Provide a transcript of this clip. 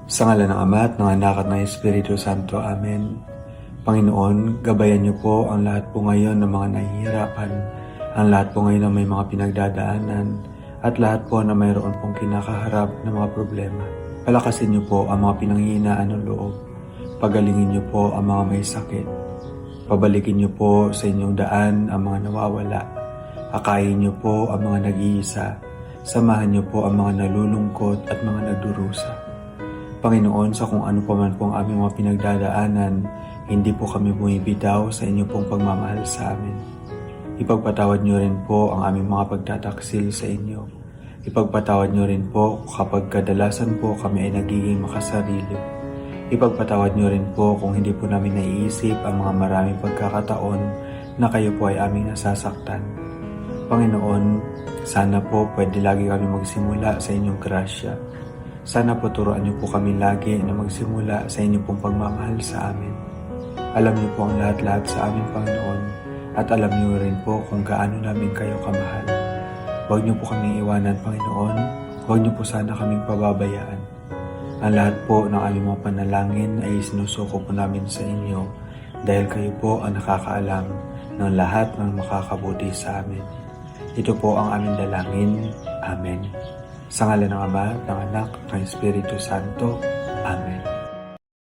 Sa ngalan ng Ama at ng Anak at ng Espiritu Santo. Amen. Panginoon, gabayan niyo po ang lahat po ngayon ng mga nahihirapan, ang lahat po ngayon na may mga pinagdadaanan, at lahat po na mayroon pong kinakaharap na mga problema. Palakasin niyo po ang mga pinanghihinaan ng loob. Pagalingin niyo po ang mga may sakit. Pabalikin niyo po sa inyong daan ang mga nawawala. Akayin niyo po ang mga nag-iisa. Samahan niyo po ang mga nalulungkot at mga nagdurusa. Panginoon, sa kung ano pa man po ang aming mga pinagdadaanan, hindi po kami bumibitaw sa inyo pong pagmamahal sa amin. Ipagpatawad niyo rin po ang aming mga pagtataksil sa inyo. Ipagpatawad niyo rin po kapag kadalasan po kami ay nagiging makasarili. Ipagpatawad niyo rin po kung hindi po namin naiisip ang mga maraming pagkakataon na kayo po ay aming nasasaktan. Panginoon, sana po pwede lagi kami magsimula sa inyong grasya. Sana po turuan niyo po kami lagi na magsimula sa inyong pong pagmamahal sa amin. Alam niyo po ang lahat-lahat sa amin, Panginoon, at alam niyo rin po kung gaano namin kayo kamahal. Huwag niyo po kaming iwanan, Panginoon. Huwag niyo po sana kaming pababayaan. Ang lahat po ng aming mga panalangin ay sinusuko po namin sa inyo dahil kayo po ang nakakaalam ng lahat ng makakabuti sa amin. Ito po ang aming dalangin. Amen. Sa ngalan ng Ama, ng Anak, ng Espiritu Santo. Amen.